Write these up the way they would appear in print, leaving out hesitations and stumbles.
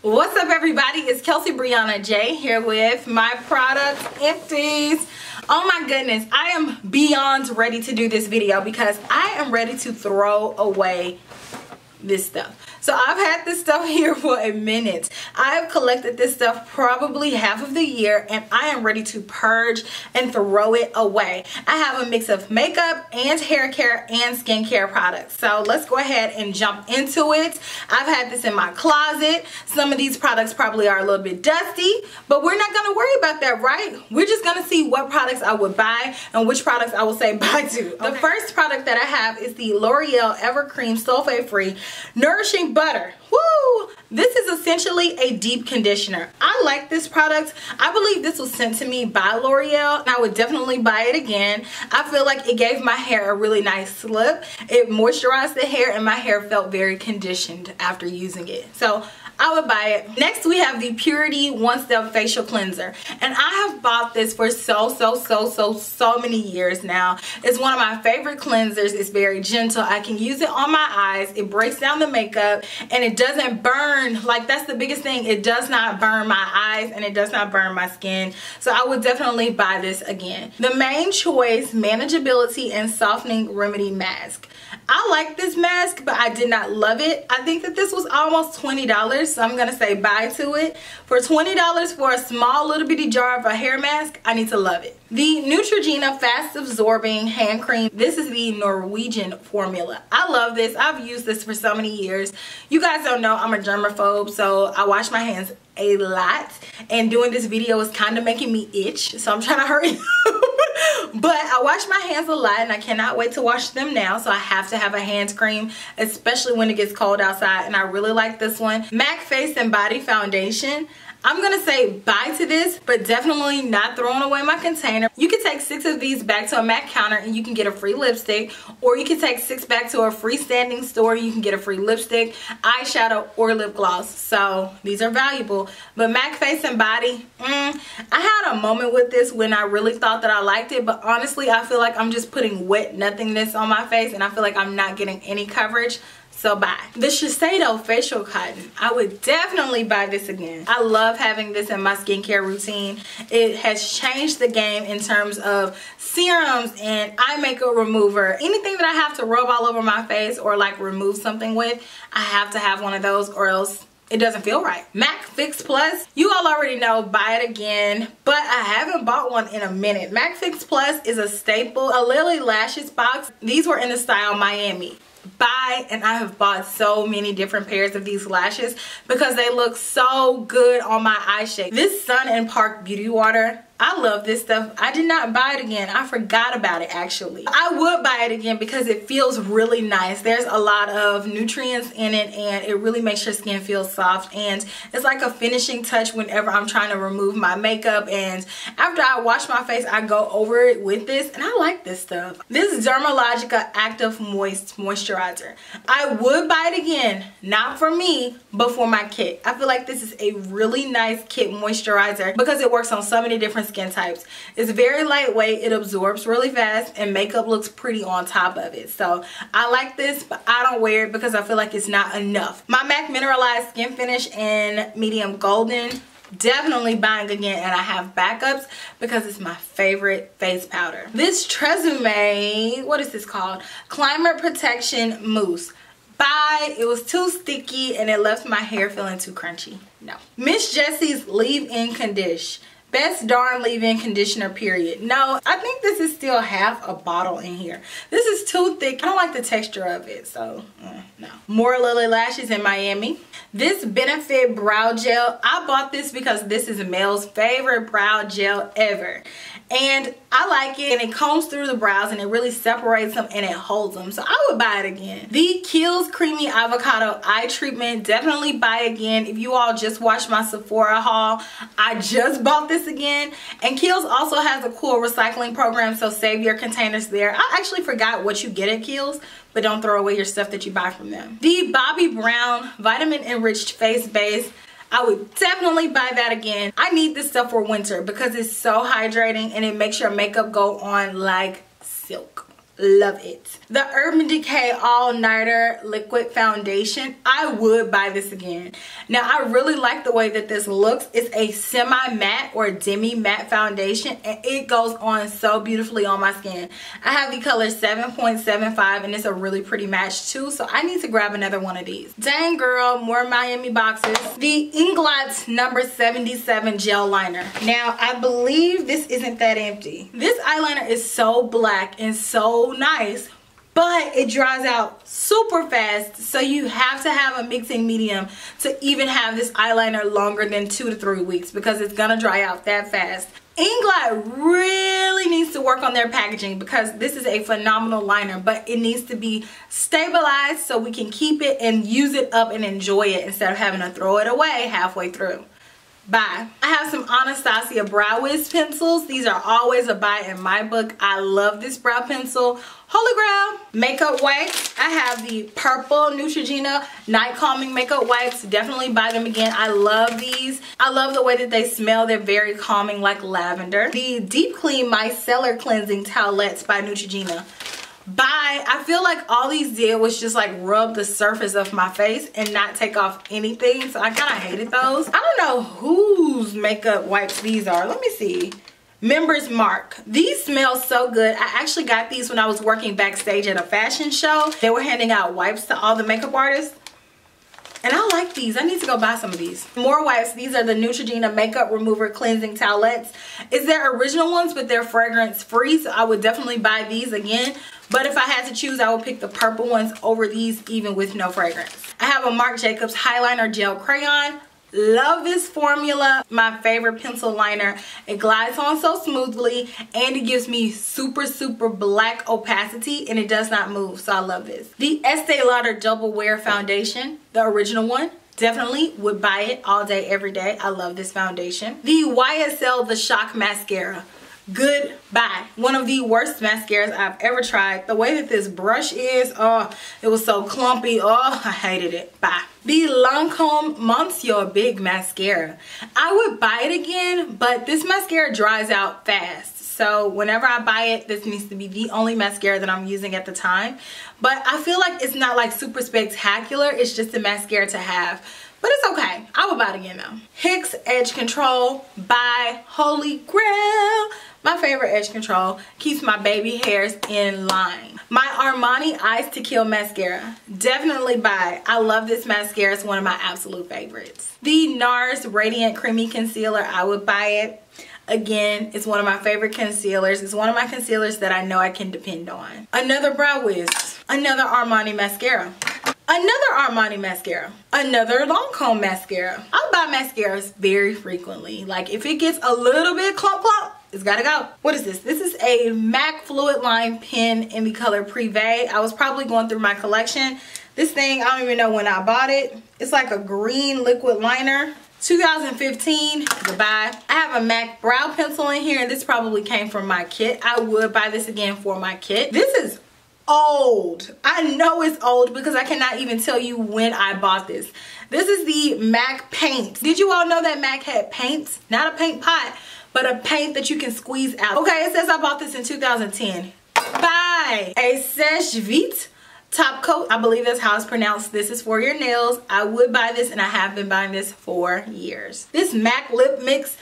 What's up, everybody? It's Kelsee Brianna J here with my product, Empties. Oh my goodness, I am beyond ready to do this video because I am ready to throw away this stuff. So I've had this stuff here for a minute. I have collected this stuff probably half of the year and I am ready to purge and throw it away. I have a mix of makeup and hair care and skincare products. So let's go ahead and jump into it. I've had this in my closet. Some of these products probably are a little bit dusty, but we're not gonna worry about that, right? We're just gonna see what products I would buy and which products I will say bye to. Okay. The first product that I have is the L'Oreal Evercream Sulfate Free Nourishing Butter. Woo! This is essentially a deep conditioner. I like this product. I believe this was sent to me by L'Oreal and I would definitely buy it again. I feel like it gave my hair a really nice slip. It moisturized the hair and my hair felt very conditioned after using it. So I would buy it. Next we have the Purity One Step Facial Cleanser. And I have bought this for so many years now. It's one of my favorite cleansers. It's very gentle. I can use it on my eyes. It breaks down the makeup and it doesn't burn. Like, that's the biggest thing. It does not burn my eyes and it does not burn my skin. So I would definitely buy this again. The Main Choice Manageability and Softening Remedy Mask. I like this mask, but I did not love it. I think that this was almost $20, so I'm gonna say bye to it. For $20 for a small little bitty jar of a hair mask, I need to love it. The Neutrogena Fast Absorbing Hand Cream. This is the Norwegian formula. I love this. I've used this for so many years. You guys don't know I'm a germaphobe, so I wash my hands a lot, and doing this video is kind of making me itch, so I'm trying to hurry but I wash my hands a lot and I cannot wait to wash them now, so I have to have a hand cream, especially when it gets cold outside, and I really like this one. MAC Face and Body Foundation. I'm gonna say bye to this, but definitely not throwing away my container. You can take 6 of these back to a MAC counter and you can get a free lipstick, or you can take 6 back to a freestanding store and you can get a free lipstick, eyeshadow, or lip gloss. So these are valuable. But MAC Face and Body, I had a moment with this when I really thought that I liked it, but honestly I feel like I'm just putting wet nothingness on my face and I feel like I'm not getting any coverage. So bye. The Shiseido Facial Cotton. I would definitely buy this again. I love having this in my skincare routine. It has changed the game in terms of serums and eye makeup remover. Anything that I have to rub all over my face or like remove something with, I have to have one of those or else it doesn't feel right. MAC Fix Plus, you all already know, buy it again, but I haven't bought one in a minute. MAC Fix Plus is a staple. A Lily Lashes box. These were in the style Miami. Buy, and I have bought so many different pairs of these lashes because they look so good on my eye shape. This Sun and Park Beauty Water, I love this stuff. I did not buy it again. I forgot about it actually. I would buy it again because it feels really nice. There's a lot of nutrients in it and it really makes your skin feel soft, and it's like a finishing touch whenever I'm trying to remove my makeup, and after I wash my face I go over it with this, and I like this stuff. This Dermalogica Active Moist Moisturizer. I would buy it again, not for me, but for my kit. I feel like this is a really nice kit moisturizer because it works on so many different skin types. It's very lightweight, it absorbs really fast, and makeup looks pretty on top of it. So I like this, but I don't wear it because I feel like it's not enough. My MAC Mineralized Skin Finish in Medium Golden, definitely buying again, and I have backups because it's my favorite face powder. This Tresemme, what is this called? Climate Protection Mousse. Bye. It was too sticky and it left my hair feeling too crunchy. No. Miss Jessie's Leave-In Condish. Best darn leave-in conditioner, period. No, I think this is still half a bottle in here. This is too thick. I don't like the texture of it, so no. More Lily Lashes in Miami. This Benefit Brow Gel. I bought this because this is Mel's favorite brow gel ever. And I like it, and it combs through the brows and it really separates them and it holds them. So I would buy it again. The Kiehl's Creamy Avocado Eye Treatment. Definitely buy again. If you all just watched my Sephora haul, I just bought this again. And Kiehl's also has a cool recycling program, so save your containers there. I actually forgot what you get at Kiehl's, but don't throw away your stuff that you buy from them. The Bobbi Brown Vitamin Enriched Face Base. I would definitely buy that again. I need this stuff for winter because it's so hydrating and it makes your makeup go on like silk. love it. The Urban Decay All Nighter Liquid Foundation, I would buy this again. Now I really like the way that this looks. It's a semi-matte or demi-matte foundation, and it goes on so beautifully on my skin. I have the color 7.75, and it's a really pretty match too, so I need to grab another one of these. Dang girl, more Miami boxes. The Inglot's number 77 gel liner. Now I believe this isn't that empty. This eyeliner is so black and so nice, but it dries out super fast, so you have to have a mixing medium to even have this eyeliner longer than 2 to 3 weeks, because it's gonna dry out that fast. Inglot really needs to work on their packaging, because this is a phenomenal liner, but it needs to be stabilized so we can keep it and use it up and enjoy it instead of having to throw it away halfway through. Buy. I have some Anastasia Brow Wiz pencils. These are always a buy in my book. I love this brow pencil. Holy Grail. Makeup wipes. I have the purple Neutrogena Night Calming Makeup Wipes. Definitely buy them again. I love these. I love the way that they smell. They're very calming, like lavender. The Deep Clean Micellar Cleansing Towelettes by Neutrogena. Buy. I feel like all these did was just like rub the surface of my face and not take off anything, so I kind of hated those. I don't know whose makeup wipes these are. Let me see. Member's Mark. These smell so good. I actually got these when I was working backstage at a fashion show. They were handing out wipes to all the makeup artists, and I like these. I need to go buy some of these. More wipes. These are the Neutrogena Makeup Remover Cleansing Towelettes. It's their original ones, but they're fragrance free, so I would definitely buy these again. But if I had to choose, I would pick the purple ones over these, even with no fragrance. I have a Marc Jacobs Highliner Gel Crayon. Love this formula. My favorite pencil liner. It glides on so smoothly, and it gives me super black opacity, and it does not move, so I love this. The Estee Lauder Double Wear Foundation, the original one. Definitely would buy it all day, every day. I love this foundation. The YSL The Shock Mascara. Goodbye. One of the worst mascaras I've ever tried. The way that this brush is, oh, it was so clumpy. Oh, I hated it. Bye. The Lancome Monsieur Big Mascara. I would buy it again, but this mascara dries out fast. So whenever I buy it, this needs to be the only mascara that I'm using at the time. But I feel like it's not like super spectacular. It's just a mascara to have. But it's okay. I would buy it again though. Hicks Edge Control by Holy Grail. My favorite edge control. Keeps my baby hairs in line. My Armani Eyes to Kill Mascara. Definitely buy. I love this mascara. It's one of my absolute favorites. The NARS Radiant Creamy Concealer. I would buy it. Again, it's one of my favorite concealers. It's one of my concealers that I know I can depend on. Another Brow Wiz. Another Armani mascara. Another Armani mascara. Another Lancome mascara. I buy mascaras very frequently. Like if it gets a little bit clump, it's gotta go. What is this? This is a MAC Fluid Line pen in the color Privé. I was probably going through my collection. This thing, I don't even know when I bought it. It's like a green liquid liner. 2015, goodbye. I have a MAC brow pencil in here, and this probably came from my kit. I would buy this again for my kit. This is old. I know it's old because I cannot even tell you when I bought this. This is the MAC paint. Did you all know that MAC had paints? Not a paint pot, but a paint that you can squeeze out. Okay, it says I bought this in 2010. Buy a Sèche Vite top coat. I believe that's how it's pronounced. This is for your nails. I would buy this, and I have been buying this for years. This MAC lip mix,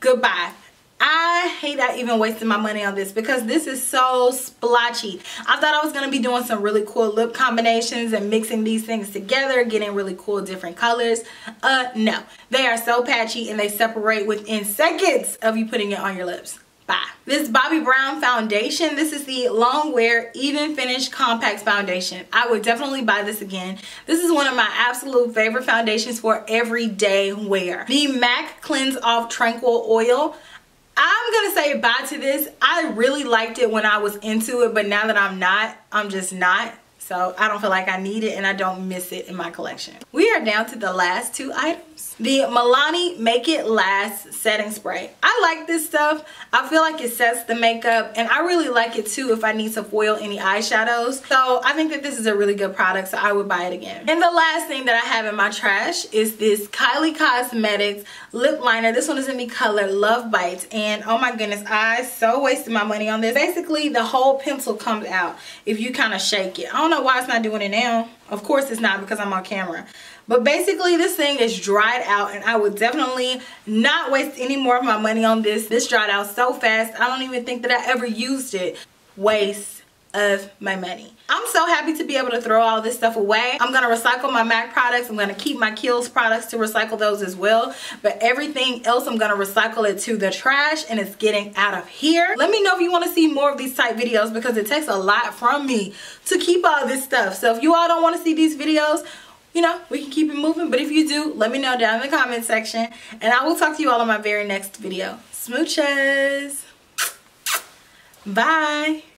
goodbye. I hate I even wasted my money on this because this is so splotchy. I thought I was going to be doing some really cool lip combinations and mixing these things together, getting really cool different colors. No. They are so patchy, and they separate within seconds of you putting it on your lips. Bye. This Bobbi Brown foundation. This is the Long Wear Even Finish Compact Foundation. I would definitely buy this again. This is one of my absolute favorite foundations for everyday wear. The MAC Cleanse Off Tranquil Oil. I'm gonna say bye to this. I really liked it when I was into it, but now that I'm not, I'm just not. So I don't feel like I need it, and I don't miss it in my collection. We are down to the last two items. the Milani Make It Last setting spray. I like this stuff. I feel like it sets the makeup, and I really like it too if I need to foil any eyeshadows. So I think that this is a really good product, so I would buy it again. And the last thing that I have in my trash is this Kylie Cosmetics lip liner. This one is in the color Love Bites, and oh my goodness, I so wasted my money on this. Basically, the whole pencil comes out if you kind of shake it. I don't know why it's not doing it now. Of course it's not, because I'm on camera. But basically this thing is dried out, and I would definitely not waste any more of my money on this. This dried out so fast, I don't even think that I ever used it. Waste of my money. I'm so happy to be able to throw all this stuff away. I'm going to recycle my MAC products. I'm going to keep my Kiehl's products to recycle those as well. But everything else, I'm going to recycle it to the trash, and it's getting out of here. Let me know if you want to see more of these type videos, because it takes a lot from me to keep all this stuff. So if you all don't want to see these videos, you know, we can keep it moving. But if you do, let me know down in the comment section, and I will talk to you all in my very next video. Smooches. Bye.